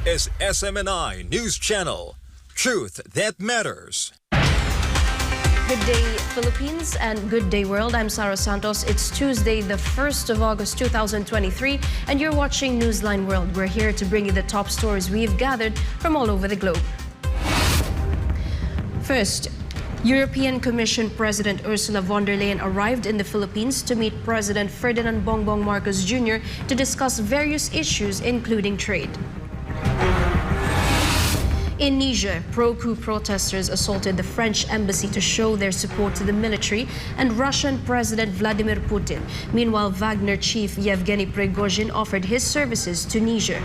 is SMNI News Channel. Truth that matters. Good day, Philippines, and good day, world. I'm Sarah Santos. It's Tuesday, the 1st of August, 2023, and you're watching Newsline World. We're here to bring you the top stories we've gathered from all over the globe. First, European Commission President Ursula von der Leyen arrived in the Philippines to meet President Ferdinand Bongbong Marcos Jr. to discuss various issues, including trade. In Niger, pro-coup protesters assaulted the French embassy to show their support to the military and Russian President Vladimir Putin. Meanwhile, Wagner chief Yevgeny Prigozhin offered his services to Niger.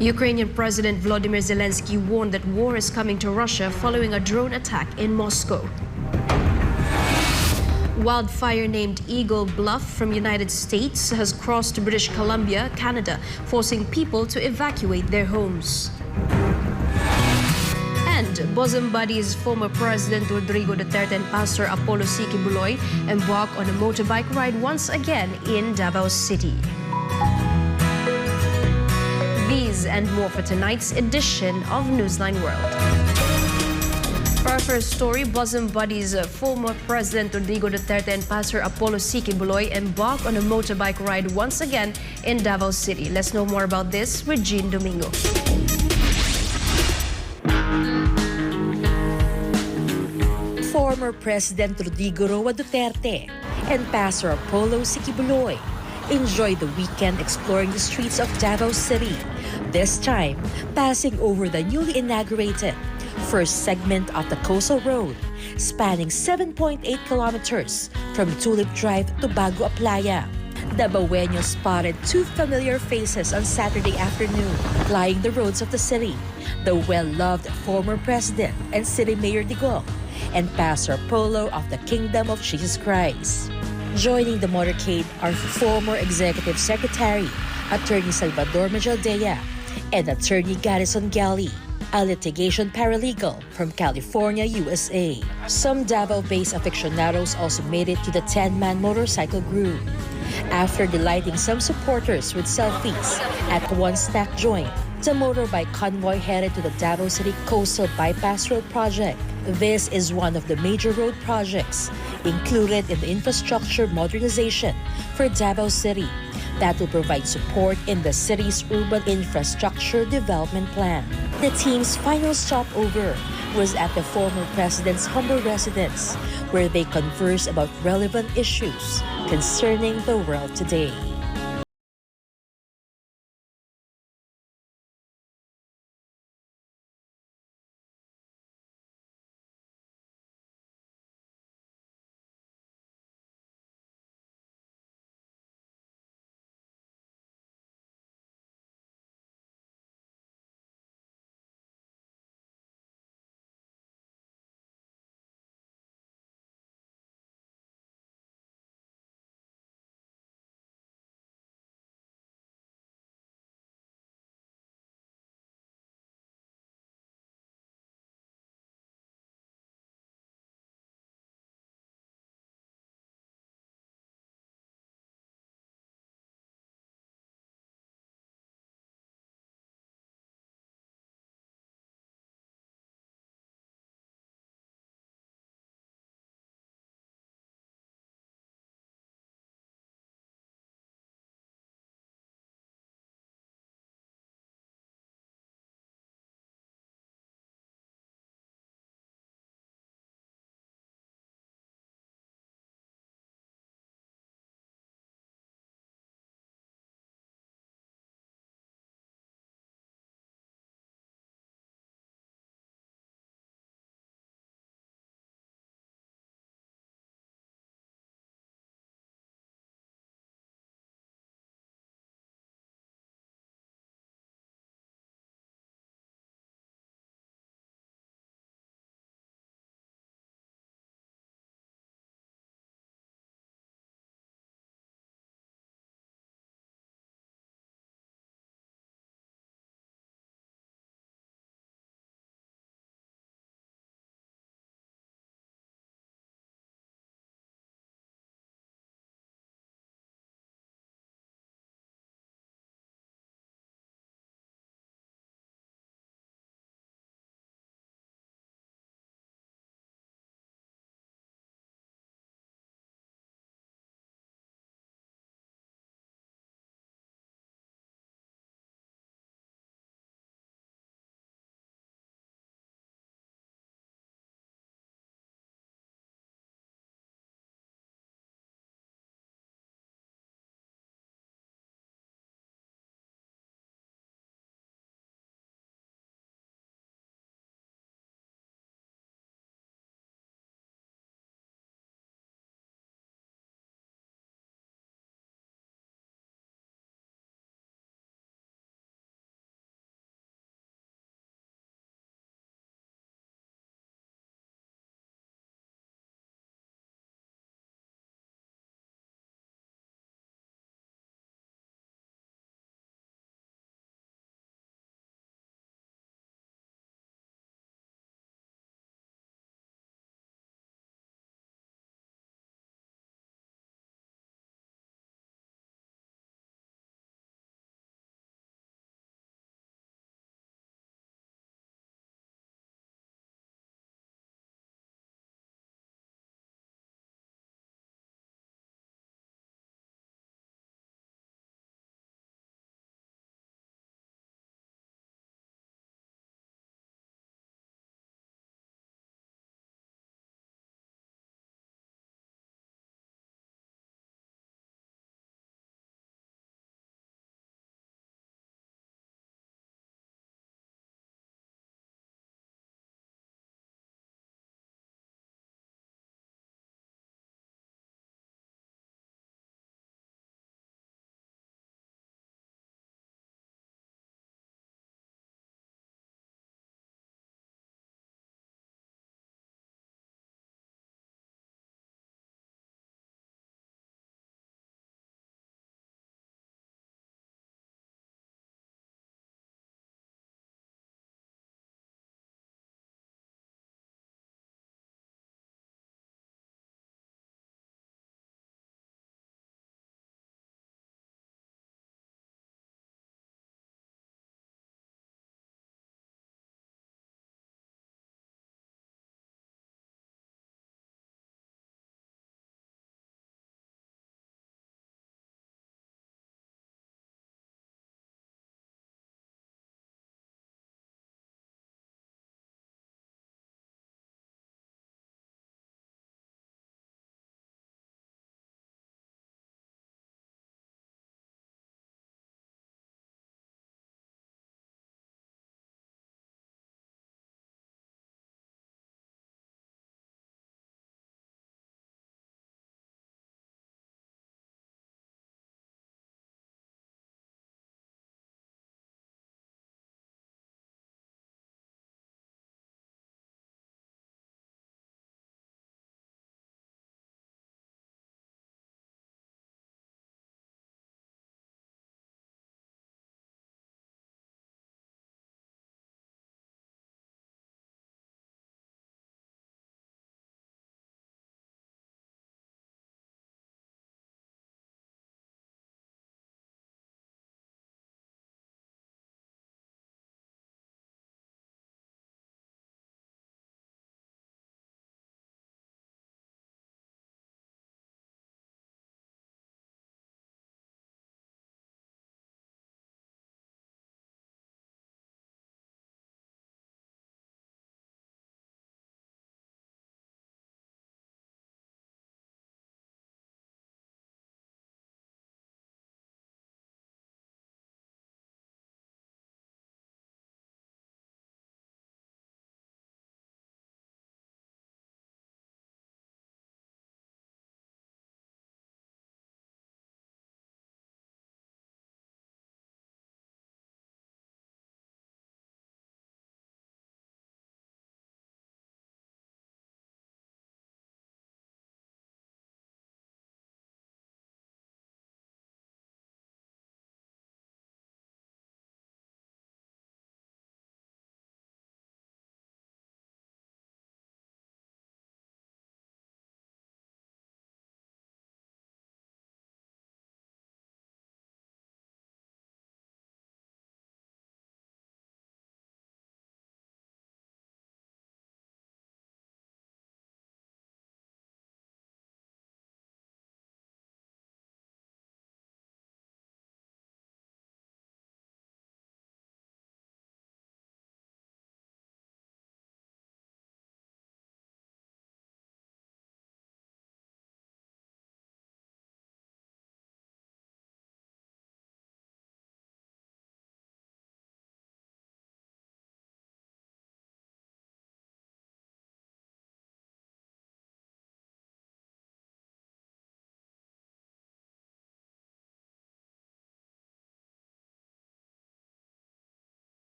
Ukrainian President Volodymyr Zelenskyy warned that war is coming to Russia following a drone attack in Moscow. Wildfire named Eagle Bluff from United States has crossed British Columbia, Canada, forcing people to evacuate their homes. And bosom buddies former President Rodrigo Duterte and Pastor Apollo Sikibuloy embark on a motorbike ride once again in Davao City. These and more for tonight's edition of Newsline World. For our first story, bosom buddies former President Rodrigo Duterte and Pastor Apollo Sikibuloy embark on a motorbike ride once again in Davao City. Let's know more about this with Jean Domingo. Former President Rodrigo Roa Duterte and Pastor Apollo Sikibuloy enjoyed the weekend exploring the streets of Davao City, this time passing over the newly inaugurated first segment of the Coastal Road, spanning 7.8 kilometers from Tulip Drive to Bago Playa. The Baweños spotted two familiar faces on Saturday afternoon, plying the roads of the city: the well-loved former President and City Mayor Digong, and Pastor Apollo of the Kingdom of Jesus Christ. Joining the motorcade are former Executive Secretary, Attorney Salvador Majaldea, and Attorney Garrison Gali, a litigation paralegal from California, USA. Some Davao-based aficionados also made it to the 10-man motorcycle group. After delighting some supporters with selfies at one snack joint, the motorbike convoy headed to the Davao City Coastal Bypass Road project. This is one of the major road projects included in the infrastructure modernization for Davao City that will provide support in the city's urban infrastructure development plan. The team's final stopover was at the former president's humble residence, where they conversed about relevant issues concerning the world today.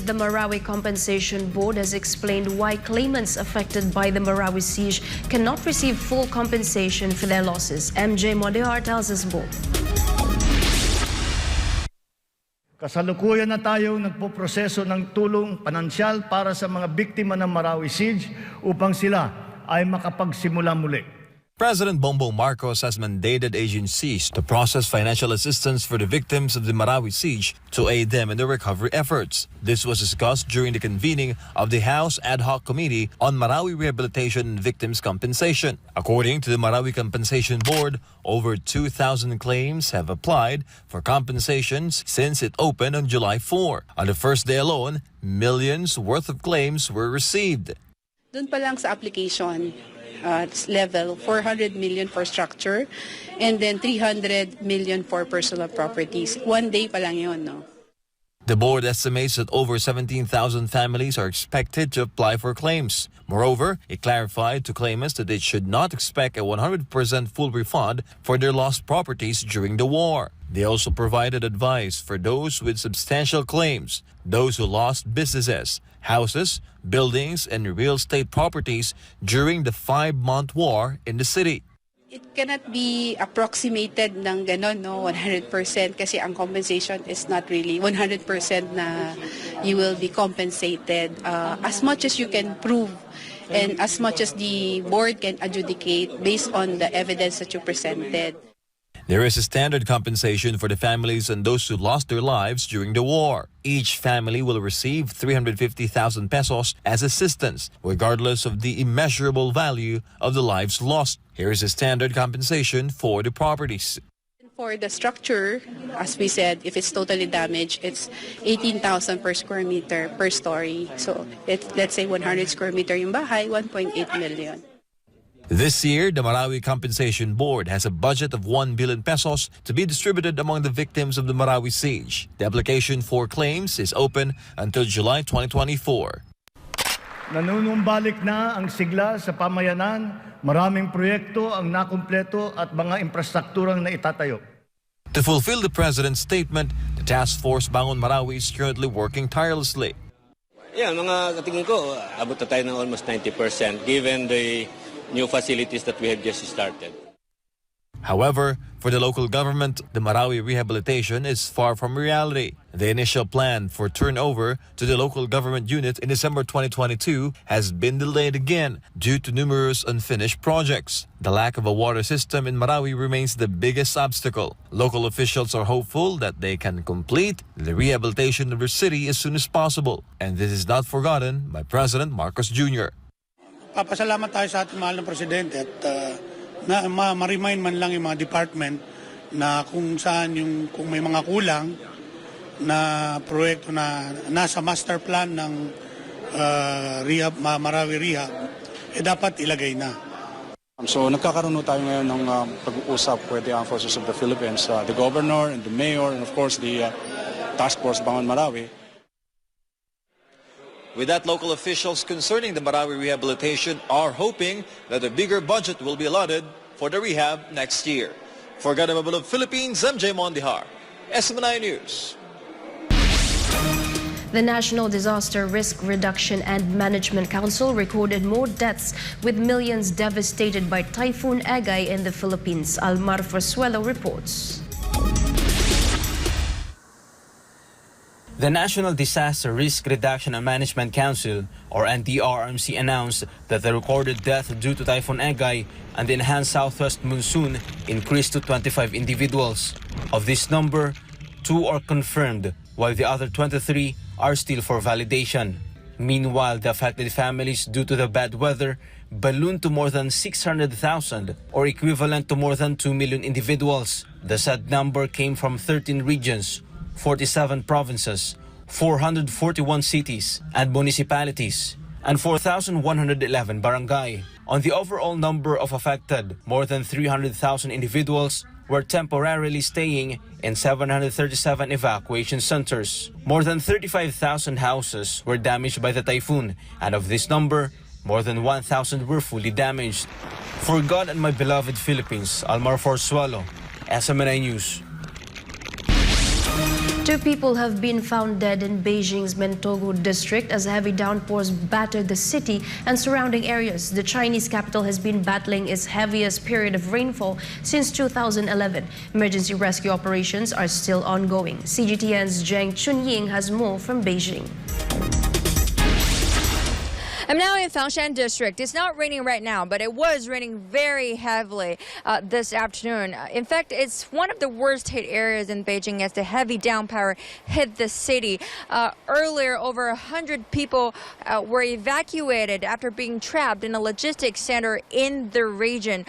The Marawi Compensation Board has explained why claimants affected by the Marawi siege cannot receive full compensation for their losses. MJ Modehar tells us more. Kasalukuyan na tayo nagpoproseso ng tulong pinansyal para sa mga biktima ng Marawi siege upang sila ay makapagsimula muli. President Bongbong Marcos has mandated agencies to process financial assistance for the victims of the Marawi siege to aid them in their recovery efforts. This was discussed during the convening of the House Ad Hoc Committee on Marawi Rehabilitation and Victims' Compensation. According to the Marawi Compensation Board, over 2,000 claims have applied for compensations since it opened on July 4. On the first day alone, millions worth of claims were received. Doon pa lang sa application level, 400 million for structure and then 300 million for personal properties. 1 day pa lang yun, no? The board estimates that over 17,000 families are expected to apply for claims. Moreover, it clarified to claimants that they should not expect a 100% full refund for their lost properties during the war. They also provided advice for those with substantial claims, those who lost businesses, houses, buildings, and real estate properties during the 5-month war in the city. It cannot be approximated ng ganon, no, 100% kasi ang compensation is not really 100% na you will be compensated. As much as you can prove and as much as the board can adjudicate based on the evidence that you presented. There is a standard compensation for the families and those who lost their lives during the war. Each family will receive 350,000 pesos as assistance, regardless of the immeasurable value of the lives lost. Here is a standard compensation for the properties. For the structure, as we said, if it's totally damaged, it's 18,000 per square meter per story. So let's say 100 square meter yung bahay, 1.8 million. This year, the Marawi Compensation Board has a budget of 1 billion pesos to be distributed among the victims of the Marawi siege. The application for claims is open until July 2024. Nanunumbalik na ang sigla sa pamayanan, maraming proyekto ang nakumpleto at mga infrastrukturang naitatayo. To fulfill the President's statement, the Task Force Bangon Marawi is currently working tirelessly. Yeah, mga katingin ko, abot na tayo ng almost 90% given the new facilities that we have just started. However, for the local government, the Marawi rehabilitation is far from reality. The initial plan for turnover to the local government unit in December 2022 has been delayed again due to numerous unfinished projects. The lack of a water system in Marawi remains the biggest obstacle. Local officials are hopeful that they can complete the rehabilitation of their city as soon as possible. And this is not forgotten by President Marcos Jr. Papasalamat tayo sa ating mahal na Presidente at na ma-remind man lang yung mga department na kung saan kung may mga kulang na proyekto na nasa master plan ng Marawi Rehab, dapat ilagay na. So nagkakaroon tayo ngayon ng pag-uusap with the Armed Forces of the Philippines, the Governor and the Mayor and of course the Task Force Bangon Marawi. With that, local officials concerning the Marawi rehabilitation are hoping that a bigger budget will be allotted for the rehab next year. For Government of Philippines, MJ Mondihar, SMNI News. The National Disaster Risk Reduction and Management Council recorded more deaths with millions devastated by Typhoon Agay in the Philippines. Almar Forsuelo reports. The National Disaster Risk Reduction and Management Council, or NDRMC, announced that the recorded death due to Typhoon Agay and the enhanced southwest monsoon increased to 25 individuals. Of this number, 2 are confirmed, while the other 23 are still for validation. Meanwhile, the affected families due to the bad weather ballooned to more than 600,000, or equivalent to more than 2 million individuals. The said number came from 13 regions, 47 provinces, 441 cities and municipalities, and 4,111 barangay. On the overall number of affected, more than 300,000 individuals were temporarily staying in 737 evacuation centers. More than 35,000 houses were damaged by the typhoon, and of this number, more than 1,000 were fully damaged. For God and my beloved Philippines, Almar Forsuelo, SMNI News. 2 people have been found dead in Beijing's Mentogu district as heavy downpours battered the city and surrounding areas. The Chinese capital has been battling its heaviest period of rainfall since 2011. Emergency rescue operations are still ongoing. CGTN's Zheng Chunying has more from Beijing. I'm now in Fangshan district. It's not raining right now, but it was raining very heavily this afternoon. In fact, it's one of the worst hit areas in Beijing as the heavy downpour hit the city. Earlier, over 100 people were evacuated after being trapped in a logistics center in the region.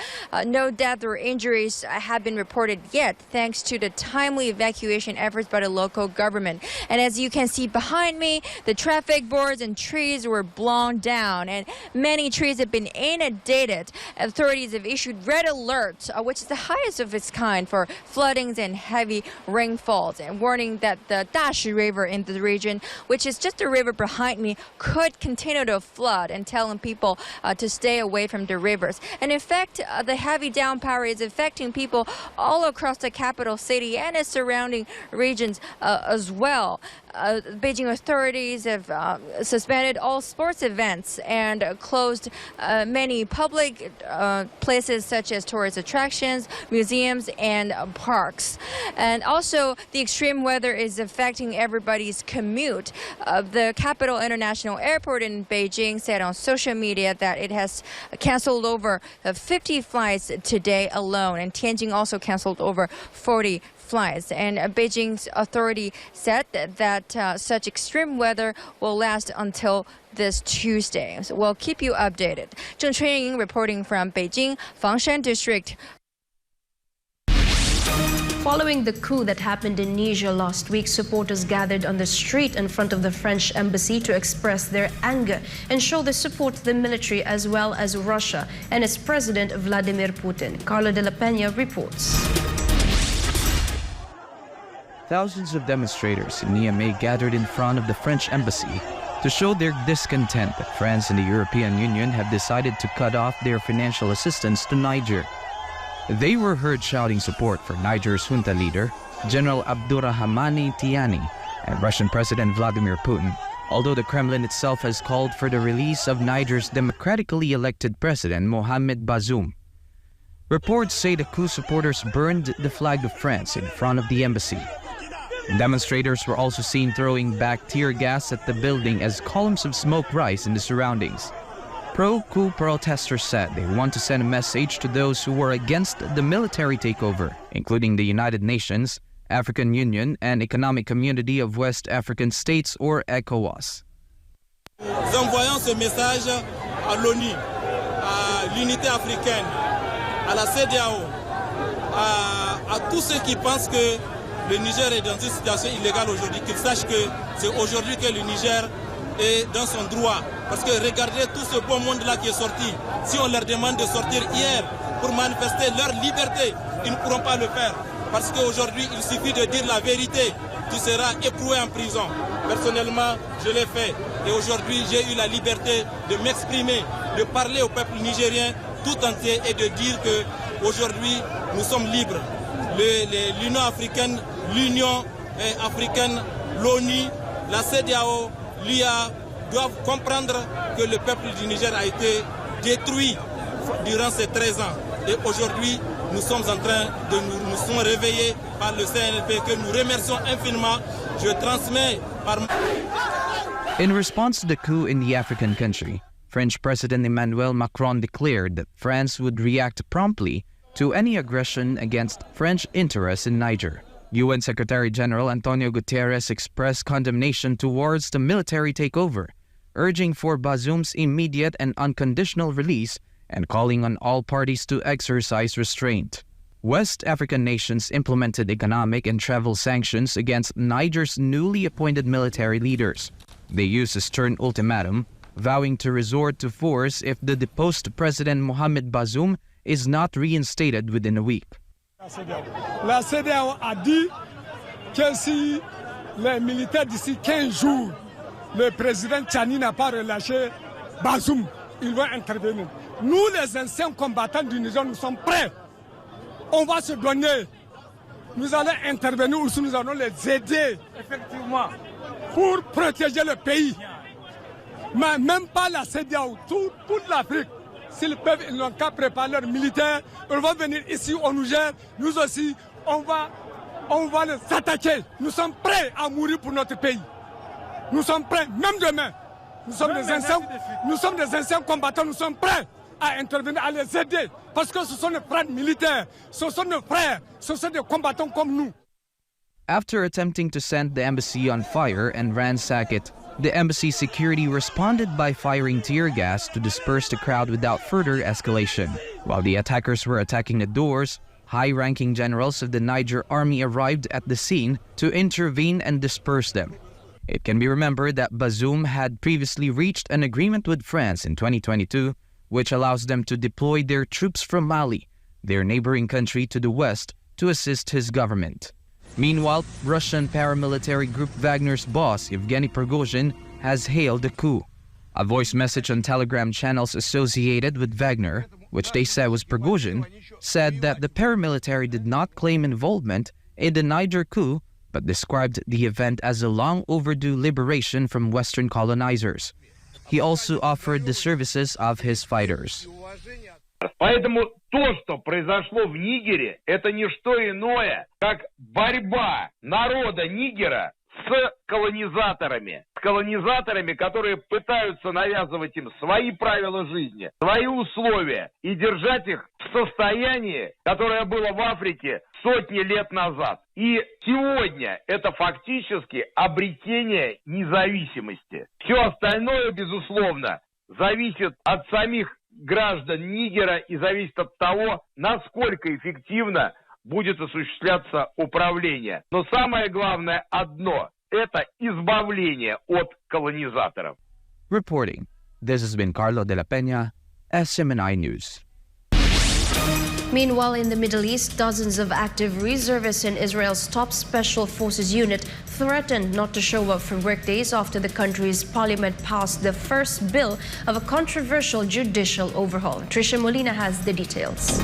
No death or injuries have been reported yet, thanks to the timely evacuation efforts by the local government. And as you can see behind me, the traffic boards and trees were blown down, and many trees have been inundated. Authorities have issued red alert, which is the highest of its kind for floodings and heavy rainfalls, and warning that the Dashi River in the region, which is just the river behind me, could continue to flood, and telling people to stay away from the rivers. And in fact, the heavy downpour is affecting people all across the capital city and its surrounding regions as well. Beijing authorities have suspended all sports events and closed many public places such as tourist attractions, museums, and parks. And also, the extreme weather is affecting everybody's commute. The Capital International Airport in Beijing said on social media that it has canceled over 50 flights today alone, and Tianjin also canceled over 40 flights. And Beijing's authority said that such extreme weather will last until this Tuesday. So we'll keep you updated. Zheng Chunying reporting from Beijing, Fangshan district. Following the coup that happened in Niger last week, supporters gathered on the street in front of the French embassy to express their anger and show their support to the military as well as Russia and its president Vladimir Putin. Carla de la Peña reports. Thousands of demonstrators in Niamey gathered in front of the French embassy to show their discontent that France and the European Union have decided to cut off their financial assistance to Niger. They were heard shouting support for Niger's junta leader, General Abdurrahmani Tiani, and Russian President Vladimir Putin, although the Kremlin itself has called for the release of Niger's democratically elected president, Mohamed Bazoum. Reports say the coup supporters burned the flag of France in front of the embassy. Demonstrators were also seen throwing back tear gas at the building as columns of smoke rise in the surroundings. Pro-coup protesters said they want to send a message to those who were against the military takeover, including the United Nations, African Union, and Economic Community of West African States, or ECOWAS. Nous envoyons ce message à l'ONU, à l'unité africaine, à la CEDEAO, à tous ceux qui pensent que le Niger est dans une situation illégale aujourd'hui, qu'ils sachent que c'est aujourd'hui que le Niger est dans son droit. Parce que regardez tout ce beau monde-là qui est sorti. Si on leur demande de sortir hier pour manifester leur liberté, ils ne pourront pas le faire. Parce qu'aujourd'hui, il suffit de dire la vérité. Tu seras écroué en prison. Personnellement, je l'ai fait. Et aujourd'hui, j'ai eu la liberté de m'exprimer, de parler au peuple nigérien tout entier et de dire qu'aujourd'hui, nous sommes libres. L'Union africaine, l'ONU, la CEDEAO, l'IA doivent comprendre que le peuple du Niger a été détruit durant ces 13 ans. Et aujourd'hui, nous sommes en train de nous sommes réveillés par le CNLP que nous remercions infiniment. Je transmets par... In response to the coup in the African country, French President Emmanuel Macron declared that France would react promptly to any aggression against French interests in Niger. UN Secretary General Antonio Guterres expressed condemnation towards the military takeover, urging for Bazoum's immediate and unconditional release and calling on all parties to exercise restraint. West African nations implemented economic and travel sanctions against Niger's newly appointed military leaders. They used a stern ultimatum, vowing to resort to force if the deposed President Mohamed Bazoum is not reinstated within a week. La CEDEAO a dit que si les militaires d'ici 15 jours, le président Tchani n'a pas relâché Bazoum, ils vont intervenir. Nous, les anciens combattants du Niger, nous sommes prêts. On va se donner nous allons intervenir aussi, nous allons les aider, effectivement, pour protéger le pays. Mais même pas la CEDEAO, toute l'Afrique, s'ils peuvent, ils n'ont qu'à préparer leurs militaires, ils vont venir ici au Niger, nous aussi, on va les attaquer. Nous sommes prêts à mourir pour notre pays. Nous sommes prêts, même demain. Nous sommes des anciens combattants, nous sommes prêts à intervenir, à les aider. Parce que ce sont nos frères militaires, ce sont nos frères, ce sont des combattants comme nous. After attempting to set the embassy on fire and ransack it, the embassy security responded by firing tear gas to disperse the crowd without further escalation. While the attackers were attacking the doors, high-ranking generals of the Niger army arrived at the scene to intervene and disperse them. It can be remembered that Bosom had previously reached an agreement with France in 2022, which allows them to deploy their troops from Mali, their neighboring country to the west, to assist his government. Meanwhile, Russian paramilitary group Wagner's boss, Yevgeny Prigozhin, has hailed the coup. A voice message on Telegram channels associated with Wagner, which they said was Prigozhin, said that the paramilitary did not claim involvement in the Niger coup, but described the event as a long-overdue liberation from Western colonizers. He also offered the services of his fighters. Поэтому то, что произошло в Нигере, это не что иное, как борьба народа Нигера с колонизаторами, которые пытаются навязывать им свои правила жизни, свои условия и держать их в состоянии, которое было в Африке сотни лет назад. И сегодня это фактически обретение независимости. Все остальное, безусловно, зависит от самих граждан Нигера и зависит от того, насколько эффективно будет осуществляться управление. Но самое главное одно – это избавление от колонизаторов. Reporting, this has been Carlo de la Peña, SMNI News. Meanwhile, in the Middle East, dozens of active reservists in Israel's top special forces unit threatened not to show up for work days after the country's parliament passed the first bill of a controversial judicial overhaul. Tricia Molina has the details.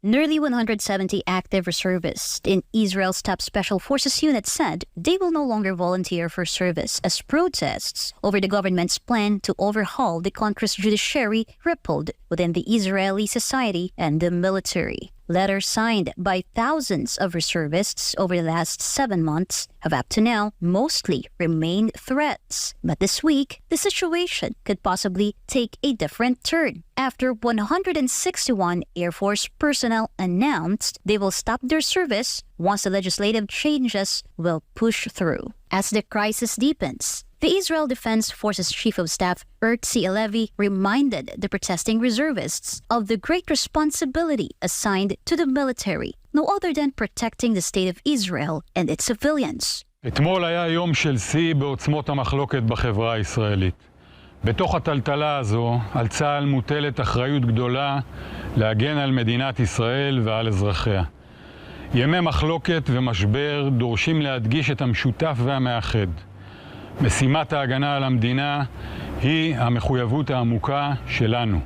Nearly 170 active reservists in Israel's top special forces unit said they will no longer volunteer for service as protests over the government's plan to overhaul the country's judiciary rippled within the Israeli society and the military. Letters signed by thousands of reservists over the last 7 months have up to now mostly remained threats. But this week, the situation could possibly take a different turn after 161 Air Force personnel announced they will stop their service once the legislative changes will push through. As the crisis deepens, the Israel Defense Forces Chief of Staff Herzi Halevi reminded the protesting reservists of the great responsibility assigned to the military, no other than protecting the state of Israel and its civilians. אתמול היה יום של שיא בעוצמות המחלוקת בחברה הישראלית. בתוך הטלטלה הזו, על צה"ל מוטלת אחריות גדולה להגן על מדינת ישראל ועל אזרחיה. ימי מחלוקת ומשבר דורשים להדגיש את המשותף והמאחד. משימת ההגנה על המדינה היא המחויבות העמוקה שלנו.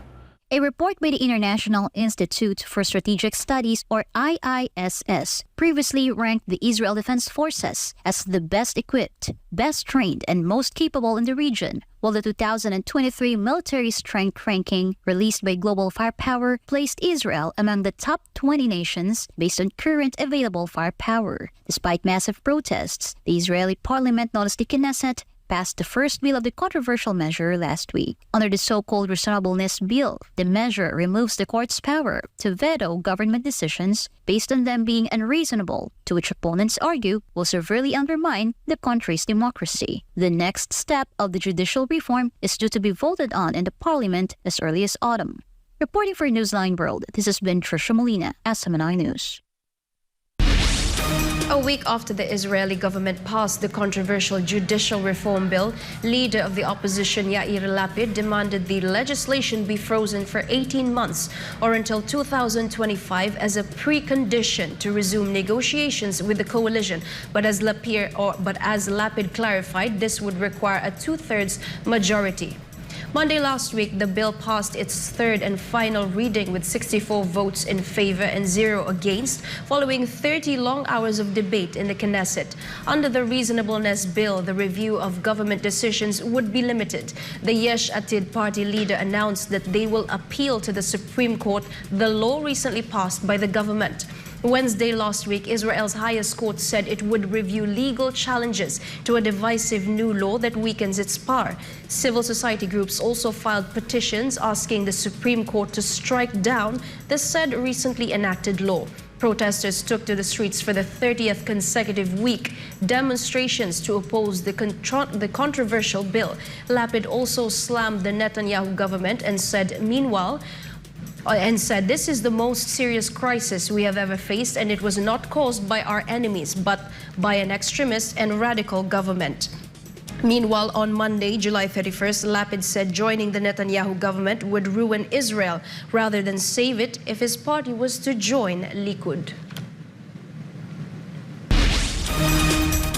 A report by the International Institute for Strategic Studies, or IISS, previously ranked the Israel Defense Forces as the best equipped, best trained, and most capable in the region, while the 2023 Military Strength Ranking, released by Global Firepower, placed Israel among the top 20 nations based on current available firepower. Despite massive protests, the Israeli parliament, known as the Knesset, passed the first bill of the controversial measure last week. Under the so-called reasonableness bill, the measure removes the court's power to veto government decisions based on them being unreasonable, to which opponents argue will severely undermine the country's democracy. The next step of the judicial reform is due to be voted on in the parliament as early as autumn. Reporting for Newsline World, this has been Tricia Molina, SMNI News. A week after the Israeli government passed the controversial judicial reform bill, leader of the opposition Yair Lapid demanded the legislation be frozen for 18 months or until 2025 as a precondition to resume negotiations with the coalition. But as Lapid clarified, this would require a 2/3 majority. Monday last week, the bill passed its third and final reading with 64 votes in favor and 0 against, following 30 long hours of debate in the Knesset. Under the reasonableness bill, the review of government decisions would be limited. The Yesh Atid party leader announced that they will appeal to the Supreme Court the law recently passed by the government. Wednesday last week, Israel's highest court said it would review legal challenges to a divisive new law that weakens its power. Civil society groups also filed petitions asking the Supreme Court to strike down the said recently enacted law. Protesters took to the streets for the 30th consecutive week, demonstrations to oppose the controversial bill. Lapid also slammed the Netanyahu government and said, this is the most serious crisis we have ever faced, and it was not caused by our enemies, but by an extremist and radical government. Meanwhile, on Monday, July 31st, Lapid said joining the Netanyahu government would ruin Israel rather than save it if his party was to join Likud.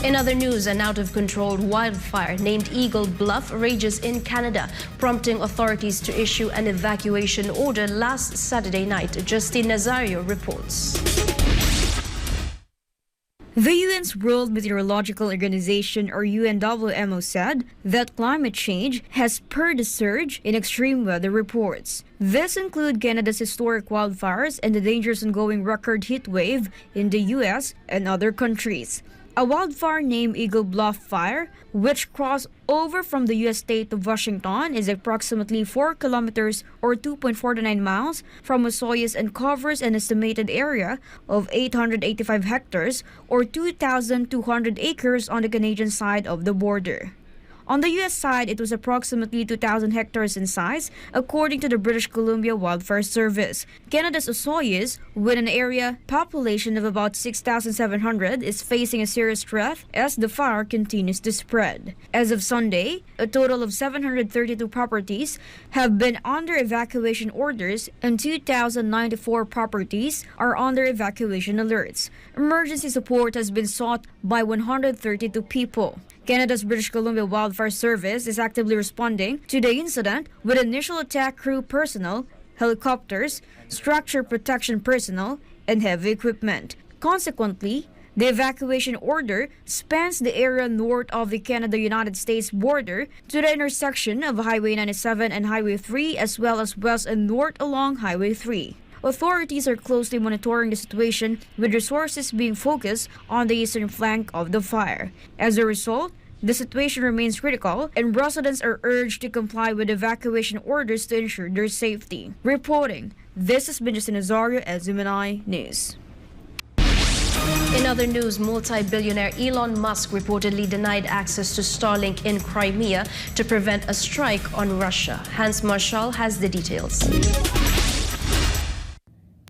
In other news, an out-of-control wildfire named Eagle Bluff rages in Canada, prompting authorities to issue an evacuation order last Saturday night. Justine Nazario reports. The UN's World Meteorological Organization, or UNWMO, said that climate change has spurred a surge in extreme weather reports. This include Canada's historic wildfires and the dangerous ongoing record heat wave in the US and other countries. A wildfire named Eagle Bluff Fire, which crossed over from the U.S. state of Washington, is approximately 4 kilometers or 2.49 miles from Osoyoos and covers an estimated area of 885 hectares or 2,200 acres on the Canadian side of the border. On the U.S. side, it was approximately 2,000 hectares in size, according to the British Columbia Wildfire Service. Canada's Osoyoos, with an area population of about 6,700, is facing a serious threat as the fire continues to spread. As of Sunday, a total of 732 properties have been under evacuation orders and 2,094 properties are under evacuation alerts. Emergency support has been sought by 132 people. Canada's British Columbia Wildfire Service is actively responding to the incident with initial attack crew personnel, helicopters, structure protection personnel, and heavy equipment. Consequently, the evacuation order spans the area north of the Canada-United States border to the intersection of Highway 97 and Highway 3, as well as west and north along Highway 3. Authorities are closely monitoring the situation, with resources being focused on the eastern flank of the fire. As a result, the situation remains critical, and residents are urged to comply with evacuation orders to ensure their safety. Reporting, this has been Justine Nazario, SMNI News. In other news, multi-billionaire Elon Musk reportedly denied access to Starlink in Crimea to prevent a strike on Russia. Hans Marshall has the details.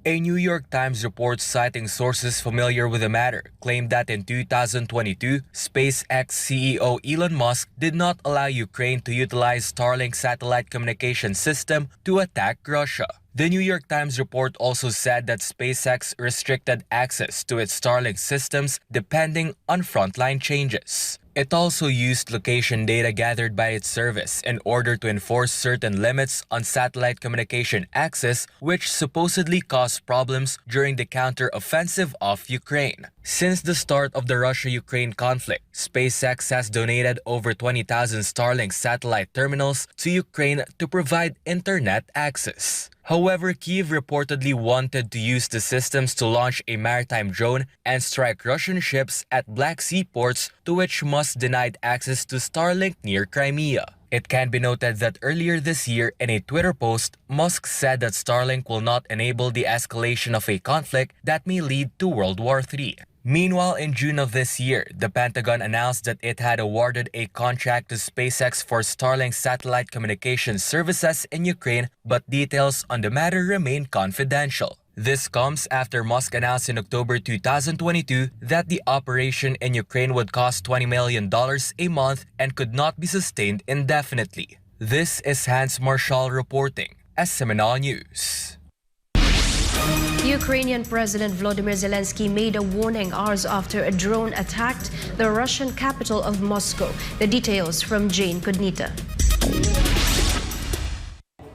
A New York Times report citing sources familiar with the matter claimed that in 2022, SpaceX CEO Elon Musk did not allow Ukraine to utilize Starlink satellite communication system to attack Russia. The New York Times report also said that SpaceX restricted access to its Starlink systems depending on frontline changes. It also used location data gathered by its service in order to enforce certain limits on satellite communication access, which supposedly caused problems during the counter-offensive of Ukraine. Since the start of the Russia-Ukraine conflict, SpaceX has donated over 20,000 Starlink satellite terminals to Ukraine to provide internet access. However, Kyiv reportedly wanted to use the systems to launch a maritime drone and strike Russian ships at Black Sea ports, to which Musk denied access to Starlink near Crimea. It can be noted that earlier this year, in a Twitter post, Musk said that Starlink will not enable the escalation of a conflict that may lead to World War III. Meanwhile, in June of this year, the Pentagon announced that it had awarded a contract to SpaceX for Starlink satellite communication services in Ukraine, but details on the matter remain confidential. This comes after Musk announced in October 2022 that the operation in Ukraine would cost $20 million a month and could not be sustained indefinitely. This is Hans Marshall reporting, SMNI News. Ukrainian President Volodymyr Zelenskyy made a warning hours after a drone attacked the Russian capital of Moscow. The details from Jane Cognita.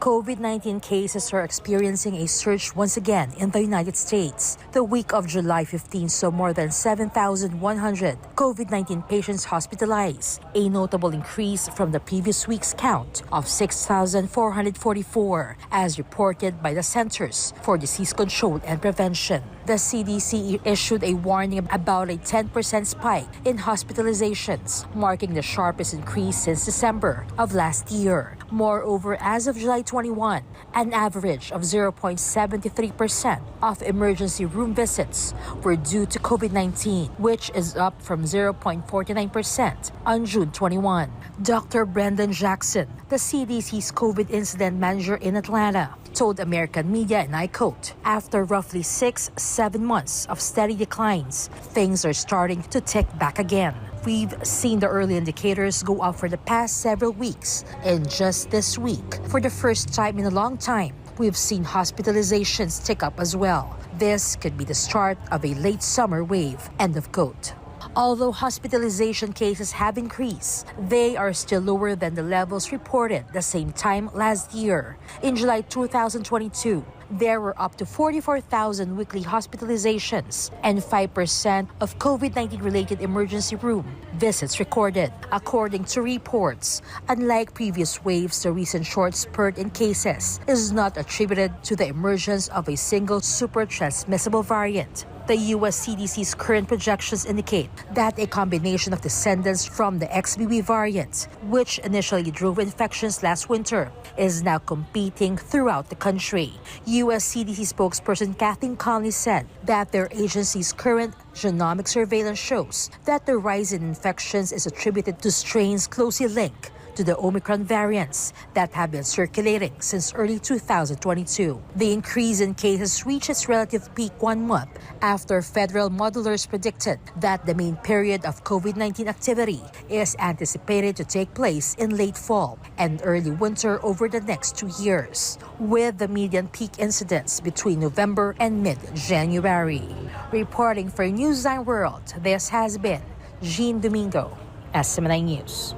COVID-19 cases are experiencing a surge once again in the United States. The week of July 15 saw more than 7,100 COVID-19 patients hospitalized, a notable increase from the previous week's count of 6,444, as reported by the Centers for Disease Control and Prevention. The CDC issued a warning about a 10% spike in hospitalizations, marking the sharpest increase since December of last year. Moreover, as of July 21, an average of 0.73% of emergency room visits were due to COVID-19, which is up from 0.49% on June 21. Dr. Brendan Jackson, the CDC's COVID incident manager in Atlanta, told American media, and I quote, "After roughly 6-7 months of steady declines, things are starting to tick back again. We've seen the early indicators go up for the past several weeks, and just this week, for the first time in a long time, we've seen hospitalizations tick up as well. This could be the start of a late summer wave," end of quote. Although hospitalization cases have increased, they are still lower than the levels reported the same time last year. In July 2022, there were up to 44,000 weekly hospitalizations and 5% of COVID-19 related emergency room visits recorded. According to reports, unlike previous waves, the recent short spurt in cases is not attributed to the emergence of a single super transmissible variant. The U.S. CDC's current projections indicate that a combination of descendants from the XBB variant, which initially drove infections last winter, is now competing throughout the country. U.S. CDC spokesperson Kathleen Conley said that their agency's current genomic surveillance shows that the rise in infections is attributed to strains closely linked to the Omicron variants that have been circulating since early 2022. The increase in cases reached its relative peak 1 month after federal modelers predicted that the main period of COVID-19 activity is anticipated to take place in late fall and early winter over the next 2 years, with the median peak incidence between November and mid-January. Reporting for Newsline World, this has been Jean Domingo, SMNI News.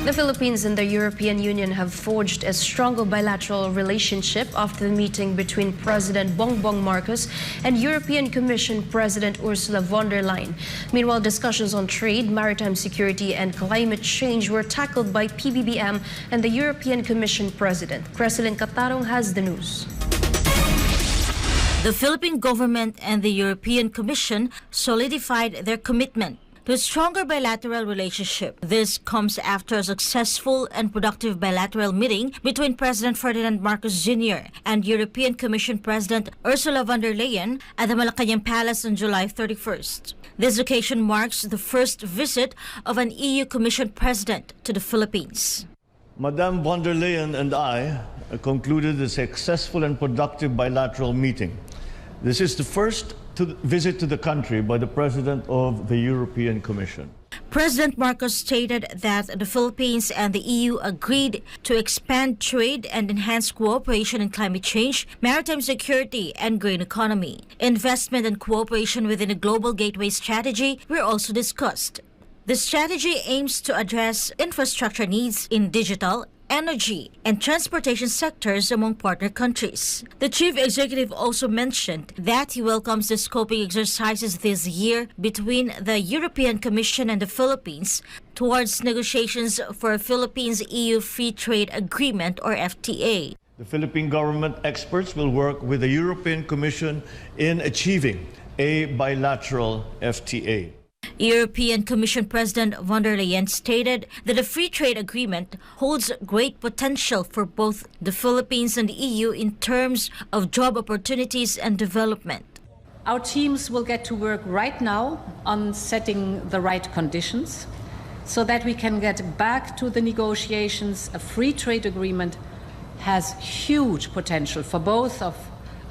The Philippines and the European Union have forged a stronger bilateral relationship after the meeting between President Bongbong Marcos and European Commission President Ursula von der Leyen. Meanwhile, discussions on trade, maritime security and climate change were tackled by PBBM and the European Commission President. Cablelink has the news. The Philippine government and the European Commission solidified their commitment to a stronger bilateral relationship. This comes after a successful and productive bilateral meeting between President Ferdinand Marcos Jr. and European Commission President Ursula von der Leyen at the Malacanang Palace on July 31st. This occasion marks the first visit of an EU Commission President to the Philippines. Madame von der Leyen and I concluded a successful and productive bilateral meeting. This is the first visit to the country by the President of the European Commission. President Marcos stated that the Philippines and the EU agreed to expand trade and enhance cooperation in climate change, maritime security, and green economy. Investment and cooperation within a global gateway strategy were also discussed. The strategy aims to address infrastructure needs in digital, energy, and transportation sectors among partner countries. The chief executive also mentioned that he welcomes the scoping exercises this year between the European Commission and the Philippines towards negotiations for a Philippines-EU Free Trade Agreement or FTA. The Philippine government experts will work with the European Commission in achieving a bilateral FTA. European Commission President von der Leyen stated that the free trade agreement holds great potential for both the Philippines and the EU in terms of job opportunities and development. Our teams will get to work right now on setting the right conditions so that we can get back to the negotiations. A free trade agreement has huge potential for both of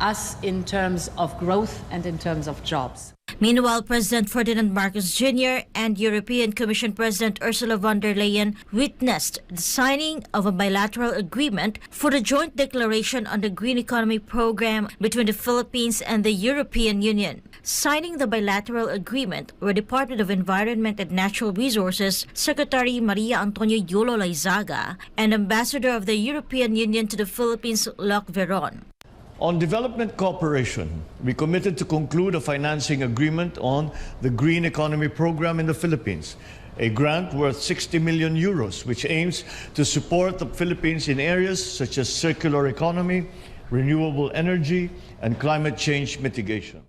us in terms of growth and in terms of jobs. Meanwhile, President Ferdinand Marcos Jr. and European Commission President Ursula von der Leyen witnessed the signing of a bilateral agreement for the joint declaration on the Green Economy Program between the Philippines and the European Union. signing the bilateral agreement were Department of Environment and Natural Resources Secretary Maria Antonio Yulo Laizaga and Ambassador of the European Union to the Philippines, Laoag Veron. On development cooperation, we committed to conclude a financing agreement on the Green Economy Program in the Philippines, a grant worth 60 million euros, which aims to support the Philippines in areas such as circular economy, renewable energy, and climate change mitigation.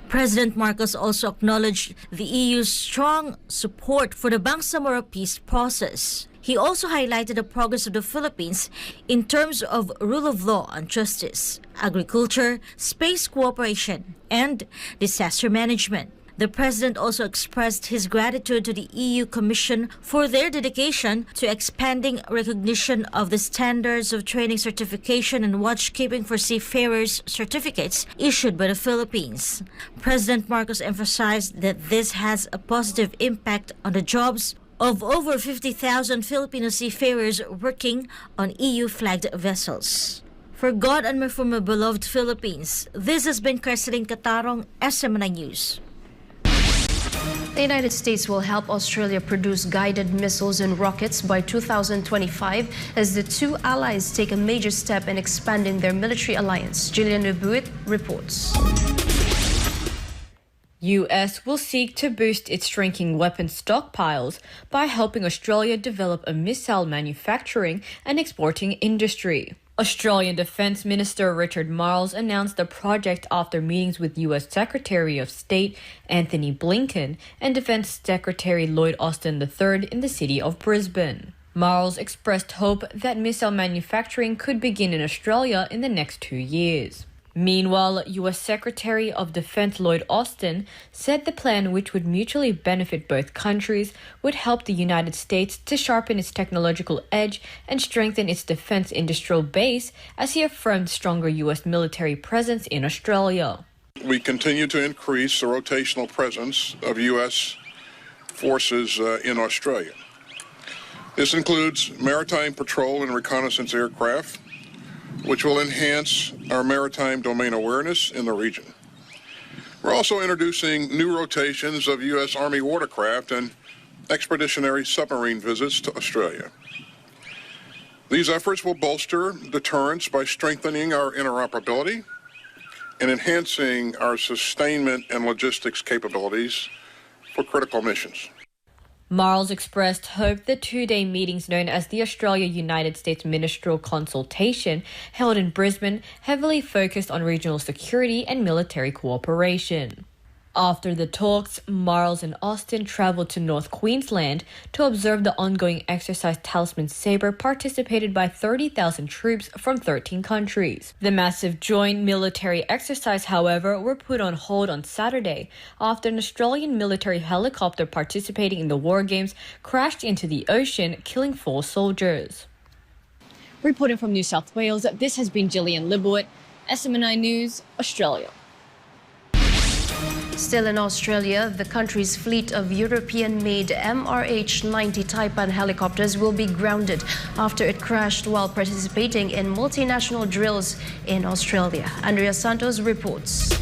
President Marcos also acknowledged the EU's strong support for the Bangsamoro peace process. He also highlighted the progress of the Philippines in terms of rule of law and justice, agriculture, space cooperation, and disaster management. The President also expressed his gratitude to the EU Commission for their dedication to expanding recognition of the standards of training certification and watchkeeping for seafarers certificates issued by the Philippines. President Marcos emphasized that this has a positive impact on the jobs of over 50,000 Filipino seafarers working on EU-flagged vessels. For God and for my beloved Philippines, this has been Cablelink Katarong, SMNI News. The United States will help Australia produce guided missiles and rockets by 2025 as the two allies take a major step in expanding their military alliance. Jillian Lebuit reports. US will seek to boost its shrinking weapons stockpiles by helping Australia develop a missile manufacturing and exporting industry. Australian Defence Minister Richard Marles announced the project after meetings with US Secretary of State Anthony Blinken and Defence Secretary Lloyd Austin III in the city of Brisbane. Marles expressed hope that missile manufacturing could begin in Australia in the next 2 years. Meanwhile, U.S. Secretary of Defense Lloyd Austin said the plan, which would mutually benefit both countries, would help the United States to sharpen its technological edge and strengthen its defense industrial base, as he affirmed stronger U.S. military presence in Australia. We continue to increase the rotational presence of U.S. forces in Australia. This includes maritime patrol and reconnaissance aircraft, which will enhance our maritime domain awareness in the region. We're also introducing new rotations of U.S. Army watercraft and expeditionary submarine visits to Australia. These efforts will bolster deterrence by strengthening our interoperability and enhancing our sustainment and logistics capabilities for critical missions. Marles expressed hope the two-day meetings known as the Australia-United States Ministerial Consultation held in Brisbane heavily focused on regional security and military cooperation. After the talks, Marles and Austin travelled to North Queensland to observe the ongoing exercise Talisman Sabre, participated by 30,000 troops from 13 countries. The massive joint military exercise, however, were put on hold on Saturday after an Australian military helicopter participating in the war games crashed into the ocean, killing 4 soldiers. Reporting from New South Wales, this has been Gillian Lebuit, SMNI News, Australia. Still in Australia, the country's fleet of European-made MRH-90 Taipan helicopters will be grounded after it crashed while participating in multinational drills in Australia. Andrea Santos reports.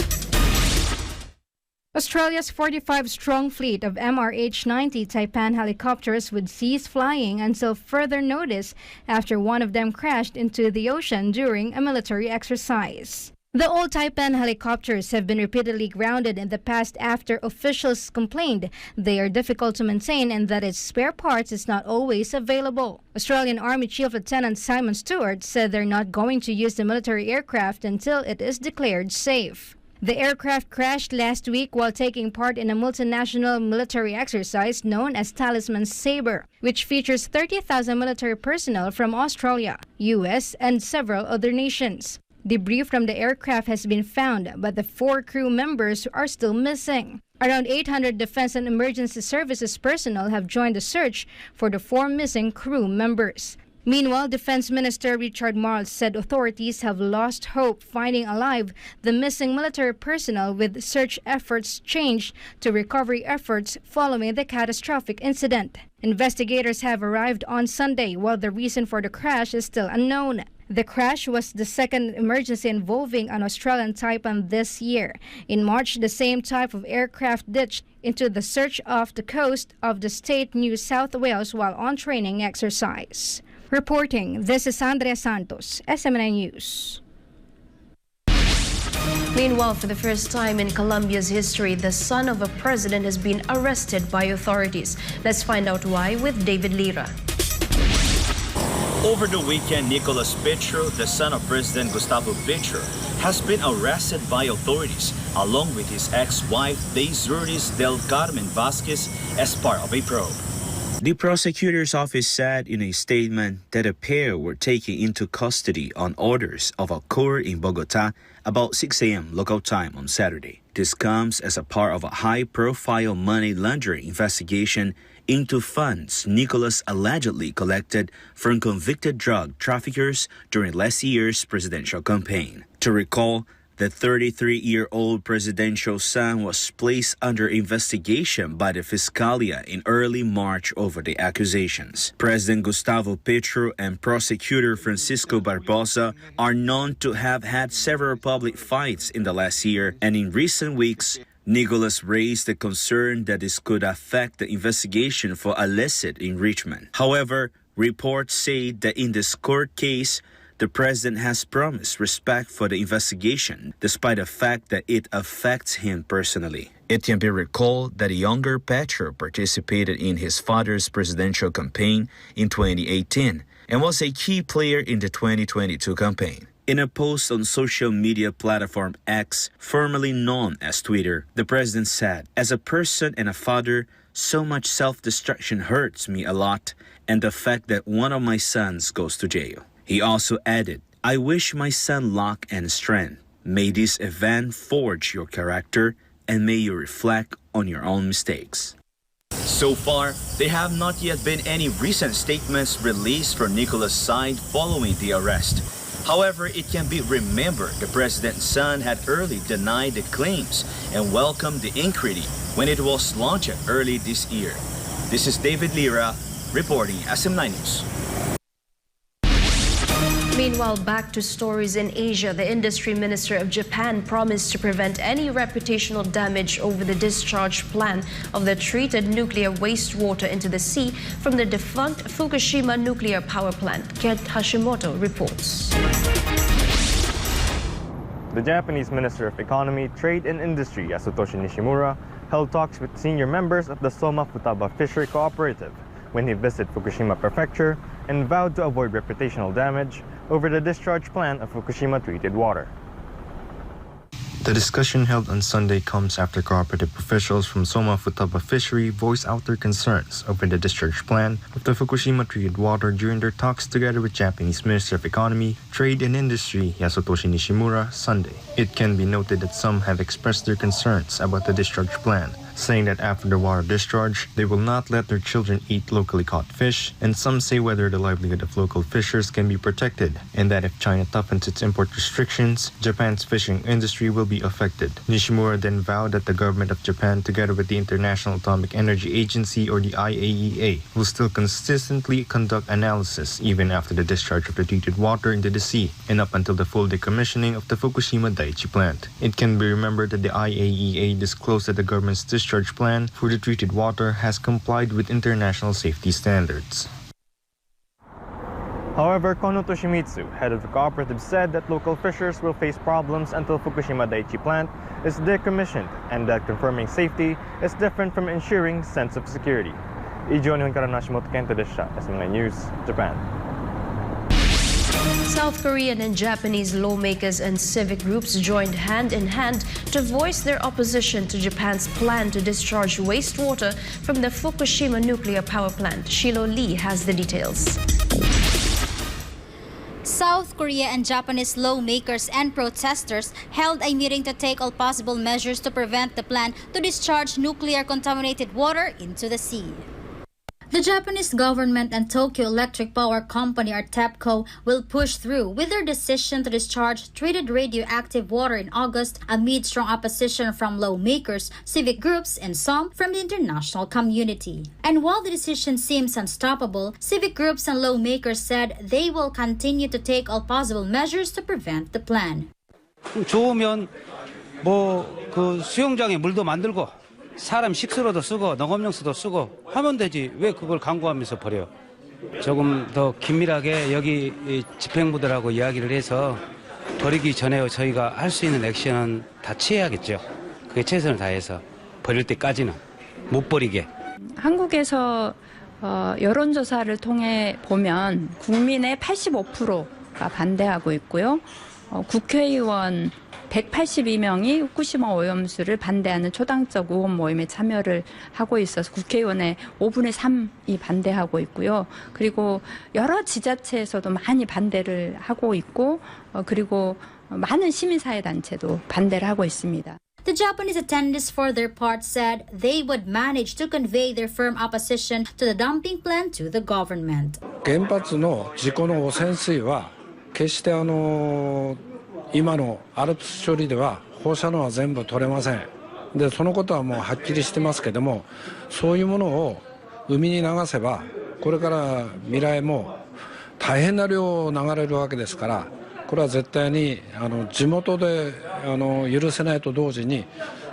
Australia's 45-strong fleet of MRH-90 Taipan helicopters would cease flying until further notice after one of them crashed into the ocean during a military exercise. The old Taipan helicopters have been repeatedly grounded in the past after officials complained they are difficult to maintain and that its spare parts is not always available. Australian Army Chief Lieutenant Simon Stewart said they're not going to use the military aircraft until it is declared safe. The aircraft crashed last week while taking part in a multinational military exercise known as Talisman Sabre, which features 30,000 military personnel from Australia, US, and several other nations. Debris from the aircraft has been found, but the 4 crew members are still missing. Around 800 Defense and Emergency Services personnel have joined the search for the 4 missing crew members. Meanwhile, Defense Minister Richard Marles said authorities have lost hope finding alive the missing military personnel, with search efforts changed to recovery efforts following the catastrophic incident. Investigators have arrived on Sunday while the reason for the crash is still unknown. The crash was the second emergency involving an Australian Taipan this year. In March, the same type of aircraft ditched into the search off the coast of the state New South Wales while on training exercise. Reporting, this is Sarah Santos, SMNI News. Meanwhile, for the first time in Colombia's history, the son of a president has been arrested by authorities. Let's find out why with David Lira. Over the weekend, Nicolas Petro, the son of President Gustavo Petro, has been arrested by authorities along with his ex-wife, Lourdes del Carmen Vasquez, as part of a probe. The prosecutor's office said in a statement that the pair were taken into custody on orders of a court in Bogota about 6 a.m. local time on Saturday. This comes as a part of a high-profile money laundering investigation into funds Nicolas allegedly collected from convicted drug traffickers during last year's presidential campaign. To recall, the 33-year-old presidential son was placed under investigation by the Fiscalia in early March over the accusations. President Gustavo Petro and prosecutor Francisco Barbosa are known to have had several public fights in the last year, and in recent weeks, Nicolas raised the concern that this could affect the investigation for illicit enrichment. However, reports say that in this court case, the president has promised respect for the investigation, despite the fact that it affects him personally. It can be recalled that younger Petro participated in his father's presidential campaign in 2018 and was a key player in the 2022 campaign. In a post on social media platform X, formerly known as Twitter, the president said, "As a person and a father, so much self-destruction hurts me a lot, and the fact that one of my sons goes to jail." He also added, "I wish my son luck and strength. May this event forge your character, and may you reflect on your own mistakes." So far, there have not yet been any recent statements released from Nicolas' side following the arrest. However, it can be remembered the president's son had early denied the claims and welcomed the inquiry when it was launched early this year. This is David Lira reporting SMNI News. Meanwhile, back to stories in Asia. The industry minister of Japan promised to prevent any reputational damage over the discharge plan of the treated nuclear wastewater into the sea from the defunct Fukushima nuclear power plant. Kent Hashimoto reports. The Japanese Minister of Economy, Trade and Industry, Yasutoshi Nishimura, held talks with senior members of the Soma Futaba Fishery Cooperative when he visited Fukushima Prefecture and vowed to avoid reputational damage over the discharge plan of Fukushima treated water. The discussion held on Sunday comes after cooperative officials from Soma Futaba Fishery voiced out their concerns over the discharge plan of the Fukushima treated water during their talks together with Japanese Minister of Economy, Trade and Industry Yasutoshi Nishimura Sunday. It can be noted that some have expressed their concerns about the discharge plan, saying that after the water discharge, they will not let their children eat locally caught fish, and some say whether the livelihood of local fishers can be protected, and that if China toughens its import restrictions, Japan's fishing industry will be affected. Nishimura then vowed that the government of Japan, together with the International Atomic Energy Agency, or the IAEA, will still consistently conduct analysis even after the discharge of the treated water into the sea, and up until the full decommissioning of the Fukushima Daiichi plant. It can be remembered that the IAEA disclosed that the government's discharge plan for the treated water has complied with international safety standards. However, Kono Toshimitsu, head of the cooperative, said that local fishers will face problems until Fukushima Daiichi plant is decommissioned, and that confirming safety is different from ensuring sense of security. SMNI News, Japan. South Korean and Japanese lawmakers and civic groups joined hand in hand to voice their opposition to Japan's plan to discharge wastewater from the Fukushima nuclear power plant. Shilo Lee has the details. South Korea and Japanese lawmakers and protesters held a meeting to take all possible measures to prevent the plan to discharge nuclear contaminated water into the sea. The Japanese government and Tokyo Electric Power Company, or TEPCO, will push through with their decision to discharge treated radioactive water in August amid strong opposition from lawmakers, civic groups, and some from the international community. And while the decision seems unstoppable, civic groups and lawmakers said they will continue to take all possible measures to prevent the plan. 좋으면 그 수영장에 물도 만들고 사람 식수로도 쓰고 농업용수도 쓰고 하면 되지 왜 그걸 강구하면서 버려? 조금 더 긴밀하게 여기 집행부들하고 이야기를 해서 버리기 전에 저희가 할 수 있는 액션은 다 취해야겠죠. 그게 최선을 다해서 버릴 때까지는 못 버리게. 한국에서 여론조사를 통해 보면 국민의 85%가 반대하고 있고요. 국회의원 182명이 후쿠시마 오염수를 반대하는 초당적 의원 모임에 참여를 하고 있어서 국회의원의 5분의 3이 반대하고 있고요. 그리고 여러 지자체에서도 많이 반대를 하고 있고 그리고 많은 시민사회단체도 반대를 하고 있습니다. The Japanese attendees, for their part, said they would manage to convey their firm opposition to the dumping plan to the government. 原発の事故の汚染水は決して今のアルプス処理では放射能は全部取れません。でそのことはもうはっきりしてますけども、そういうものを海に流せばこれから未来も大変な量流れるわけですから、これは絶対に地元で許せないと同時に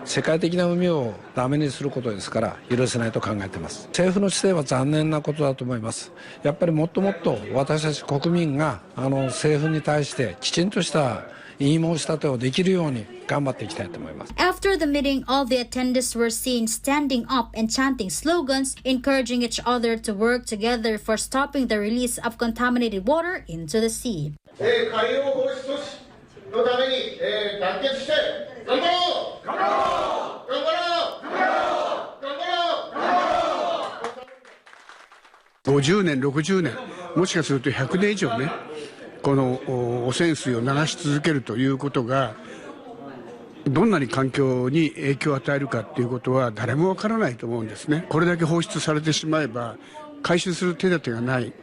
世界的な海をダメにすることですから許せないと考えています。政府の姿勢は残念なことだと思います。やっぱりもっともっと私たち国民が政府に対してきちんとした言い申し立てをできるように頑張っていきたいと思います。After the meeting, all the attendees were seen standing up and chanting slogans, encouraging each other to work together for stopping the release of contaminated water into the sea. 海洋放出阻止のために団結して頑張ろう頑張ろう頑張ろう頑張ろう頑張ろう50年、60年、もしかすると100年以上ね、この汚染水を流し続けるということがどんなに環境に影響を与えるかということは誰もわからないと思うんですね。これだけ放出されてしまえば回収する手立てがない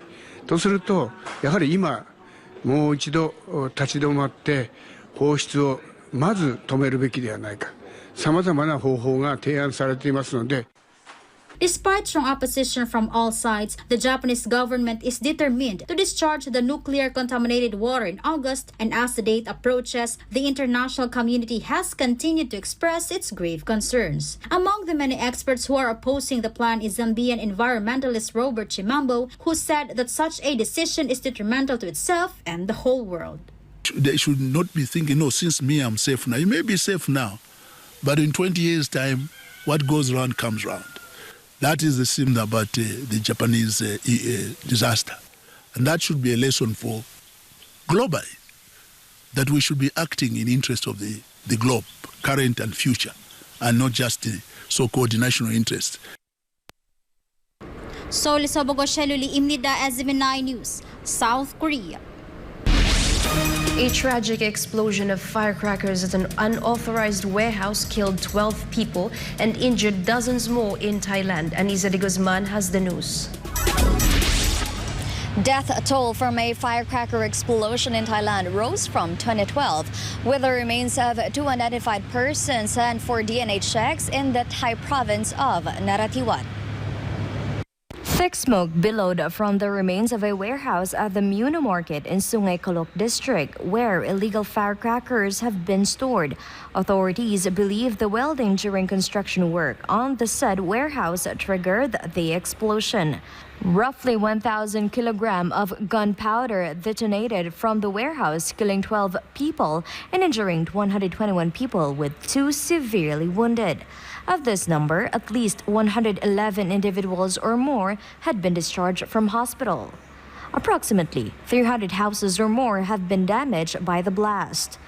とすると、やはり今もう一度立ち止まって放出をまず止めるべきではないか。さまざまな方法が提案されていますので。Despite strong opposition from all sides, the Japanese government is determined to discharge the nuclear contaminated water in August, and as the date approaches, the international community has continued to express its grave concerns. Among the many experts who are opposing the plan is Zambian environmentalist Robert Chimambo, who said that such a decision is detrimental to itself and the whole world. They should not be thinking, no, since me I'm safe now. You may be safe now, but in 20 years' time, what goes around comes round. That is the theme about the Japanese disaster. And that should be a lesson for globally, that we should be acting in interest of the globe, current and future, and not just the so-called national interest. Solisobogo Sheluli Imnida SMNI News, South Korea. A tragic explosion of firecrackers at an unauthorized warehouse killed 12 people and injured dozens more in Thailand. Anisa de Guzman has the news. Death toll from a firecracker explosion in Thailand rose from 2012, with the remains of 2 unidentified persons sent for DNA checks in the Thai province of Narathiwat. Thick smoke billowed from the remains of a warehouse at the Muna Market in Sungai Kalok district, where illegal firecrackers have been stored. Authorities believe the welding during construction work on the said warehouse triggered the explosion. Roughly 1,000 kilograms of gunpowder detonated from the warehouse, killing 12 people and injuring 121 people, with 2 severely wounded. Of this number, at least 111 individuals or more had been discharged from hospital. Approximately 300 houses or more have been damaged by the blast.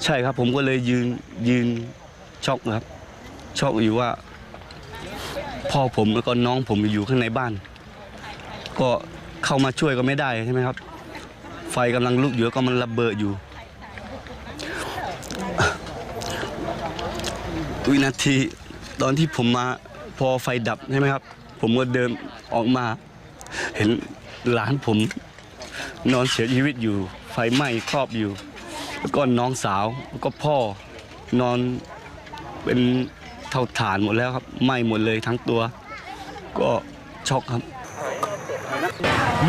ใช่ครับผมก็เลยยืนช็อกครับช็อกอยู่ว่าพ่อผมแล้วก็น้องผมอยู่ข้างในบ้านก็เข้ามาช่วยก็ไม่ได้ใช่ไหมครับไฟกำลังลุกอยู่ก็มันระเบิดอยู่วินาทีตอนที่ผมมาพอไฟดับใช่ไหมครับผมก็เดิน ออกมาเห็นหลานผมนอนเสียชีวิตอยู่ไฟไหม้ครอบอยู่แล้วก็น้องสาวแล้วก็พ่อนอนเป็นเท่าฐานหมดแล้วครับไหม้หมดเลยทั้งตัวก็ช็อกครับ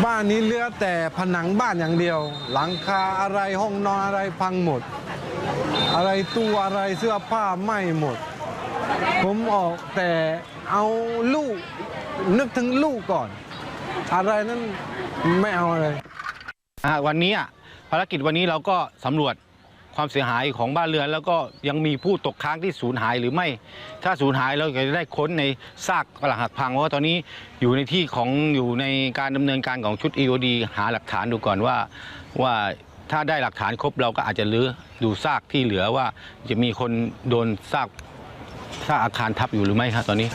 บ้านนี้เหลือแต่ผนังบ้านอย่างเดียวหลังคาอะไรห้องนอนอะไรพังหมดอะไรตู้อะไรเสื้อผ้าไหม้หมดผมออกแต่เอาลูกนึกถึงลูกก่อนอะไรนั้นไม่เอาอะไร วันนี้ภารกิจวันนี้เราก็สำรวจความเสียหายของบ้านเรือนแล้วก็ยังมีผู้ตกค้างที่สูญหายหรือไม่ถ้าสูญหายเราจะได้ค้นในซากปรักหักพังเพราะว่าตอนนี้อยู่ในที่ของอยู่ในการดำเนินการของชุด EOD หาหลักฐานดูก่อนว่าถ้าได้หลักฐานครบเราก็อาจจะลื้อดูซากที่เหลือว่าจะมีคนโดนซากอาคารทับอยู่หรือไม่ครับตอนนี้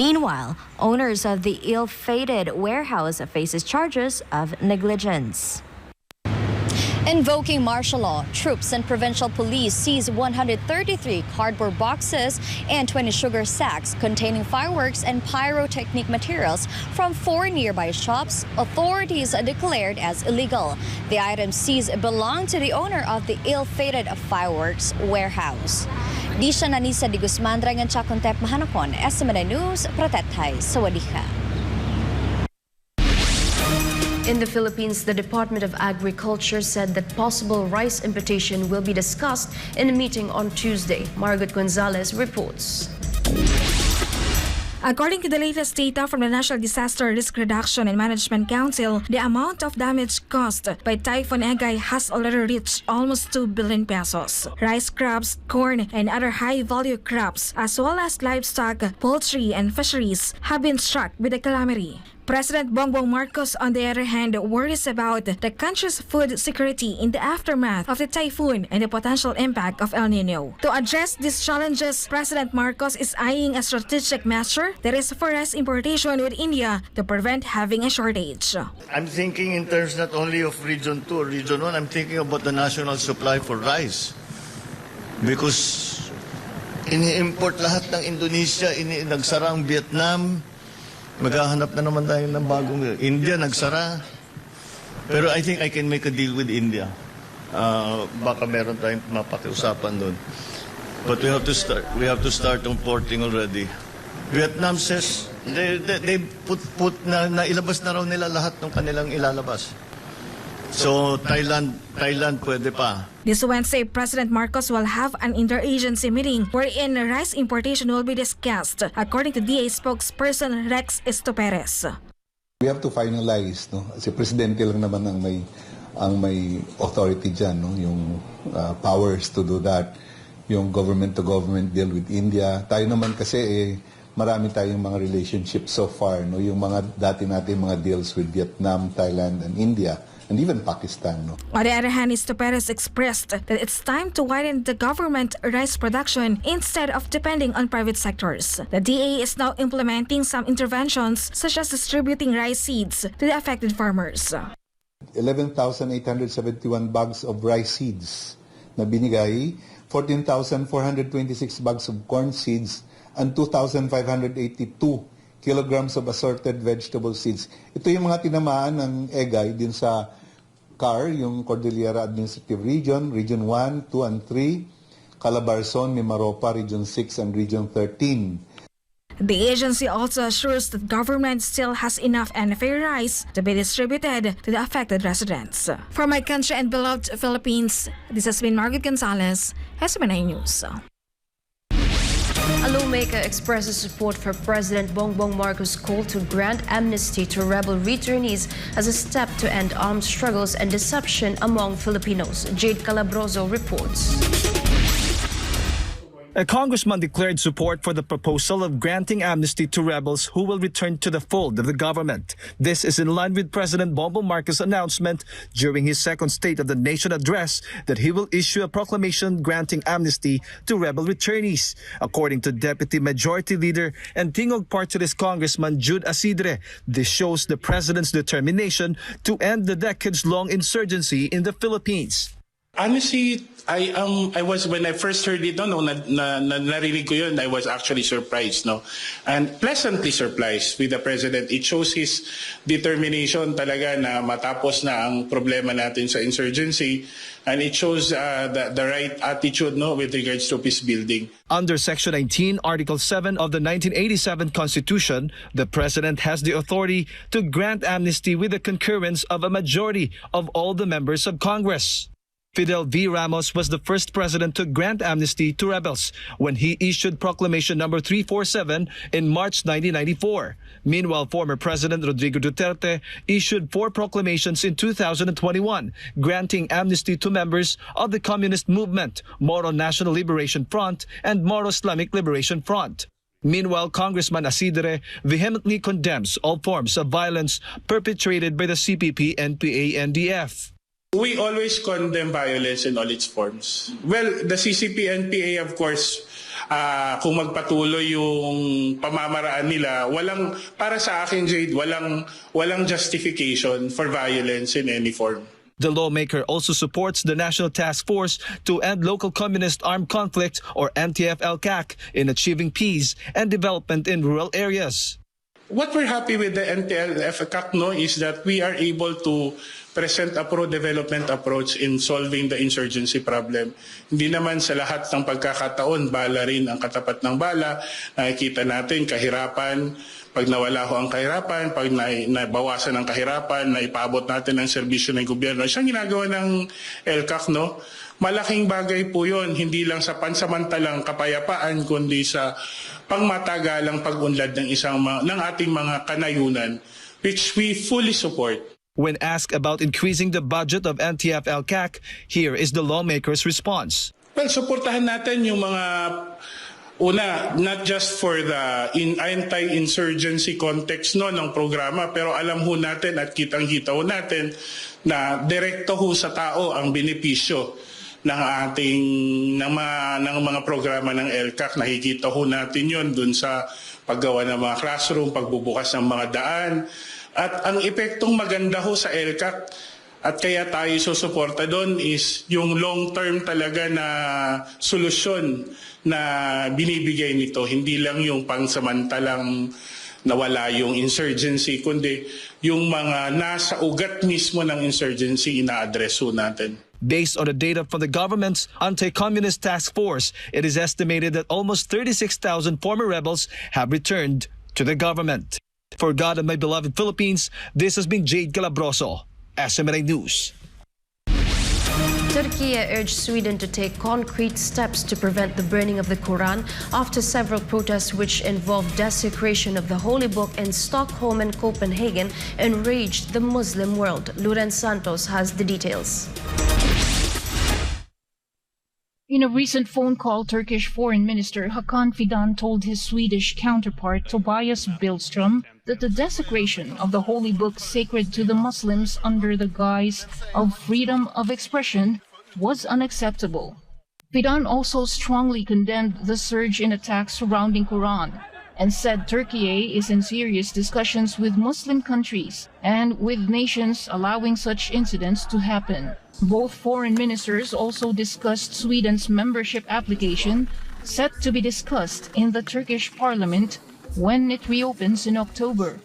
Meanwhile, owners of the ill-fated warehouse faces charges of negligence. Invoking martial law, troops and provincial police seized 133 cardboard boxes and 20 sugar sacks containing fireworks and pyrotechnic materials from 4 nearby shops authorities declared as illegal. The items seized belong to the owner of the ill-fated fireworks warehouse. Di siya nanisa di Guzman Drangan Chakontep Mahanakon, SMNI News, Protetay, Sawadika. In the Philippines, the Department of Agriculture said that possible rice importation will be discussed in a meeting on Tuesday. Margaret Gonzalez reports. According to the latest data from the National Disaster Risk Reduction and Management Council, the amount of damage caused by Typhoon Egay has already reached almost 2 billion pesos. Rice crops, corn, and other high-value crops, as well as livestock, poultry, and fisheries, have been struck with the calamity. President Bongbong Marcos, on the other hand, worries about the country's food security in the aftermath of the typhoon and the potential impact of El Nino. To address these challenges, President Marcos is eyeing a strategic measure that is for rice importation with India to prevent having a shortage. I'm thinking in terms not only of Region 2 or Region 1, I'm thinking about the national supply for rice. Because ini-import lahat ng Indonesia, nagsara ang Vietnam, maghahanap na naman tayo ng bagong India, nagsara. Pero I think I can make a deal with India. Baka meron tayong mapakiusapan doon. But we have to start importing already. Vietnam says they put na ilabas na raw nila lahat ng kanilang ilalabas. So Thailand pwede pa. This Wednesday, President Marcos will have an interagency meeting wherein rice importation will be discussed, according to DA spokesperson Rex Estoperes. We have to finalize, no? Si Presidente lang naman ang may authority dyan, no? Yung powers to do that, yung government-to-government deal with India. Tayo naman kasi marami tayong mga relationships so far, no? Yung mga dati natin mga deals with Vietnam, Thailand, and India. And even Pakistan. No? On the other hand, Estoperes expressed that it's time to widen the government rice production instead of depending on private sectors. The DA is now implementing some interventions such as distributing rice seeds to the affected farmers. 11,871 bags of rice seeds na binigay, 14,426 bags of corn seeds, and 2,582 kilograms of assorted vegetable seeds. Ito yung mga tinamaan ng Egay din sa CAR, yung Cordillera Administrative Region, Region 1, 2, and 3, Calabarzon, Mimaropa, Region 6, and Region 13. The agency also assures that government still has enough and fair rice to be distributed to the affected residents. For my country and beloved Philippines, this has been Margaret Gonzalez, SMNI News. A lawmaker expresses support for President Bongbong Marcos' call to grant amnesty to rebel returnees as a step to end armed struggles and deception among Filipinos. Jade Calabroso reports. A congressman declared support for the proposal of granting amnesty to rebels who will return to the fold of the government. This is in line with President Bongbong Marcos' announcement during his second State of the Nation address that he will issue a proclamation granting amnesty to rebel returnees. According to Deputy Majority Leader and Tingog Party List Congressman Jude Asidre, this shows the president's determination to end the decades-long insurgency in the Philippines. Honestly, I was, when I first heard it, narinig ko yun, I was actually surprised, and pleasantly surprised with the president. It shows his determination talaga na matapos na ang problema natin sa insurgency, and it shows the right attitude with regards to peace building. Under Section 19, Article 7 of the 1987 Constitution, the President has the authority to grant amnesty with the concurrence of a majority of all the members of Congress. Fidel V. Ramos was the first president to grant amnesty to rebels when he issued Proclamation number 347 in March 1994. Meanwhile, former President Rodrigo Duterte issued 4 proclamations in 2021, granting amnesty to members of the Communist Movement, Moro National Liberation Front, and Moro Islamic Liberation Front. Meanwhile, Congressman Isidre vehemently condemns all forms of violence perpetrated by the CPP, NPA, NDF. We always condemn violence in all its forms. Well, the CCP-NPA, of course, kung magpatuloy yung pamamaraan nila, para sa akin, Jade, walang justification for violence in any form. The lawmaker also supports the National Task Force to End Local Communist Armed Conflict, or NTF-LCAC, in achieving peace and development in rural areas. What we're happy with the NTF-LCAC is that we are able to present a pro-development approach in solving the insurgency problem. Hindi naman sa lahat ng pagkakataon, bala rin ang katapat ng bala. Nakikita natin kahirapan, pag nawala ho ang kahirapan, pag nabawasan ang kahirapan, naipabot natin ang serbisyo ng gobyerno. Siyang ginagawa ng LCAC, malaking bagay po yun, hindi lang sa pansamantalang kapayapaan, kundi sa pangmatagalang pag-unlad ng ating mga kanayunan, which we fully support. When asked about increasing the budget of NTF-LCAC, here is the lawmaker's response. Well, suportahan natin yung mga not just for the anti-insurgency context ng programa, pero alam ho natin at kitang-kita ho natin na direkto ho sa tao ang benepisyo ng mga programa ng LCAC. Nakikita ho natin yon dun sa paggawa ng mga classroom, pagbubukas ng mga daan, at ang epektong maganda ho sa LCAC at kaya tayo susuporta doon is yung long-term talaga na solusyon na binibigay nito. Hindi lang yung pangsamantalang nawala yung insurgency, kundi yung mga nasa ugat mismo ng insurgency ina-address ho natin. Based on the data from the government's Anti-Communist Task Force, it is estimated that almost 36,000 former rebels have returned to the government. For God and my beloved Philippines, this has been Jade Calabroso, SMNI News. Turkey urged Sweden to take concrete steps to prevent the burning of the Quran after several protests which involved desecration of the holy book in Stockholm and Copenhagen enraged the Muslim world. Sarah Santos has the details. In a recent phone call, Turkish Foreign Minister Hakan Fidan told his Swedish counterpart Tobias Billström that the desecration of the holy book sacred to the Muslims under the guise of freedom of expression was unacceptable. Fidan also strongly condemned the surge in attacks surrounding Quran and said Turkey is in serious discussions with Muslim countries and with nations allowing such incidents to happen. Both foreign ministers also discussed Sweden's membership application, set to be discussed in the Turkish parliament when it reopens in October.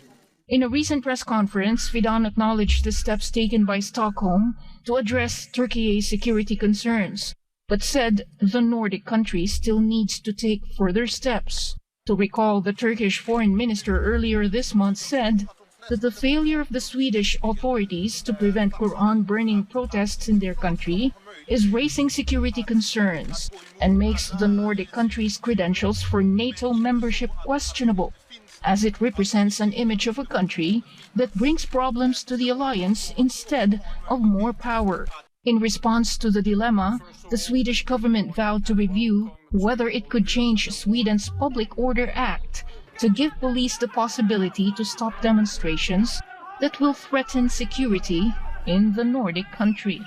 In a recent press conference, Fidan acknowledged the steps taken by Stockholm to address Turkey's security concerns, but said the Nordic countries still needs to take further steps. To recall, the Turkish foreign minister earlier this month said that the failure of the Swedish authorities to prevent Quran burning protests in their country is raising security concerns and makes the Nordic countries' credentials for NATO membership questionable, as it represents an image of a country that brings problems to the alliance instead of more power. In response to the dilemma, the Swedish government vowed to review whether it could change Sweden's Public Order Act to give police the possibility to stop demonstrations that will threaten security in the Nordic country.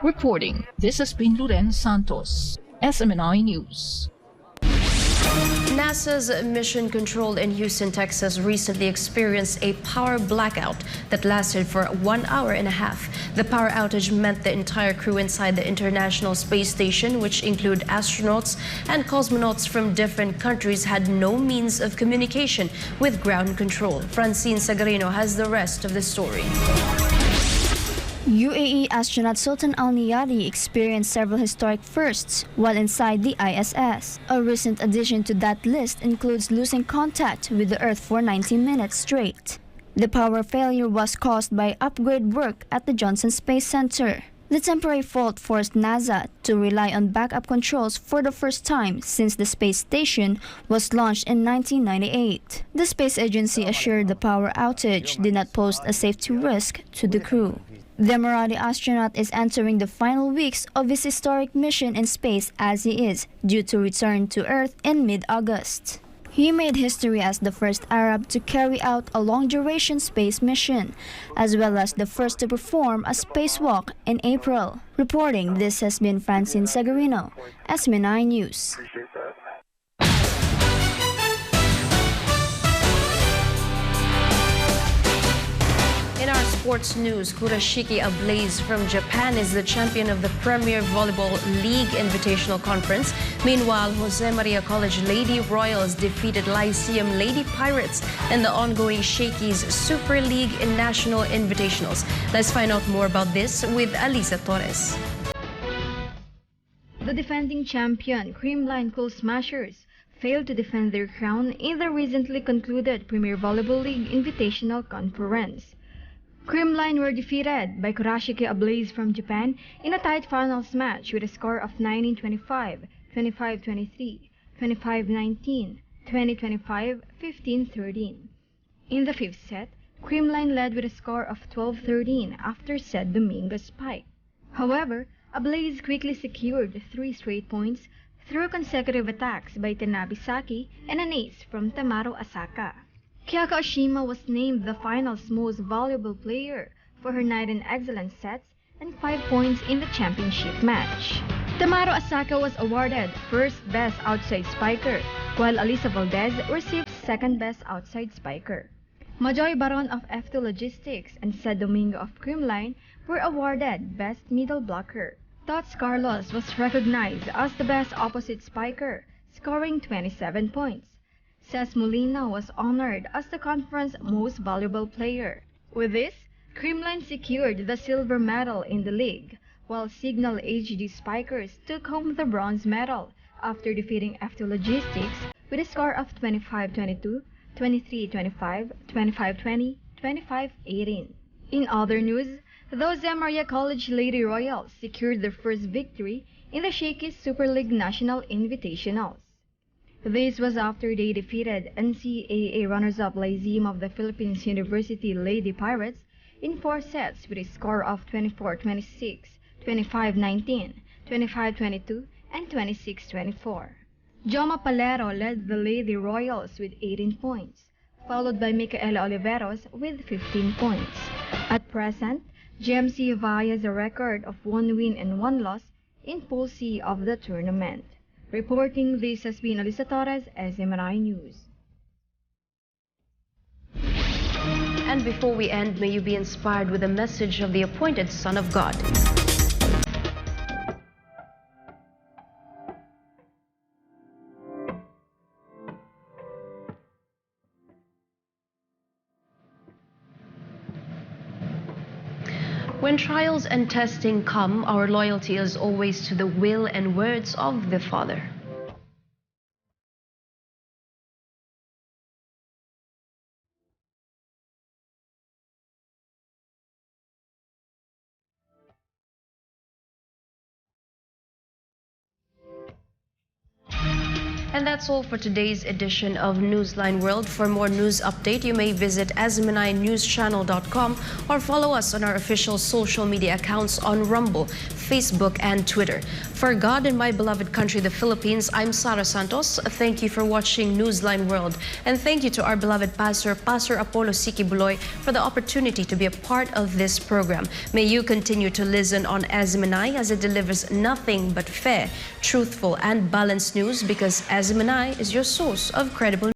Reporting, this has been Sarah Santos, SMNI News. NASA's mission control in Houston, Texas recently experienced a power blackout that lasted for 1 hour and a half. The power outage meant the entire crew inside the International Space Station, which include astronauts and cosmonauts from different countries, had no means of communication with ground control. Francine Sagarino has the rest of the story. UAE astronaut Sultan Al Niyadi experienced several historic firsts while inside the ISS. A recent addition to that list includes losing contact with the Earth for 90 minutes straight. The power failure was caused by upgrade work at the Johnson Space Center. The temporary fault forced NASA to rely on backup controls for the first time since the space station was launched in 1998. The space agency assured the power outage did not pose a safety risk to the crew. The Emirati astronaut is entering the final weeks of his historic mission in space as he is due to return to Earth in mid-August. He made history as the first Arab to carry out a long-duration space mission, as well as the first to perform a spacewalk in April. Reporting, this has been Francine Sagarino, SMNI News. In our sports news, Kurashiki Ablaze from Japan is the champion of the Premier Volleyball League Invitational Conference. Meanwhile, Jose Maria College Lady Royals defeated Lyceum Lady Pirates in the ongoing Shakey's Super League in National Invitationals. Let's find out more about this with Alisa Torres. The defending champion, Creamline Cool Smashers, failed to defend their crown in the recently concluded Premier Volleyball League Invitational Conference. Creamline were defeated by Kurashiki Ablaze from Japan in a tight finals match with a score of 19-25, 25-23, 25-19, 20-25, 15-13. In the fifth set, Creamline led with a score of 12-13 after said Domingo spike. However, Ablaze quickly secured 3 straight points through consecutive attacks by Tanabe Saki and an ace from Tamaro Asaka. Kyoko Oshima was named the final's most valuable player for her night in excellent sets and 5 points in the championship match. Tamaro Asaka was awarded first best outside spiker, while Alisa Valdez received second best outside spiker. Majoy Baron of F2 Logistics and Sed Domingo of Creamline were awarded best middle blocker. Tots Carlos was recognized as the best opposite spiker, scoring 27 points. Cesc Molina was honored as the conference most valuable player. With this, Creamline secured the silver medal in the league, while Cignal HD Spikers took home the bronze medal after defeating F2 Logistics with a score of 25-22, 23-25, 25-20, 25-18. In other news, the Jose Maria College Lady Royals secured their first victory in the Shakey's Super League National Invitationals. This was after they defeated NCAA runners-up Lyceum of the Philippines University Lady Pirates in 4 sets with a score of 24-26, 25-19, 25-22, and 26-24. Joma Palero led the Lady Royals with 18 points, followed by Micaela Oliveros with 15 points. At present, GMC vies a record of 1 win and 1 loss in Pool C of the tournament. Reporting, this has been Alisa Torres, SMNI News. And before we end, may you be inspired with a message of the appointed Son of God. When trials and testing come, our loyalty is always to the will and words of the Father. And that's all for today's edition of Newsline World. For more news update, you may visit SMNINewsChannel.com or follow us on our official social media accounts on Rumble, Facebook, and Twitter. For God and my beloved country, the Philippines, I'm Sarah Santos. Thank you for watching Newsline World. And thank you to our beloved Pastor Apollo Sikibuloy, for the opportunity to be a part of this program. May you continue to listen on SMNI as it delivers nothing but fair, truthful, and balanced news, because as SMNI is your source of credible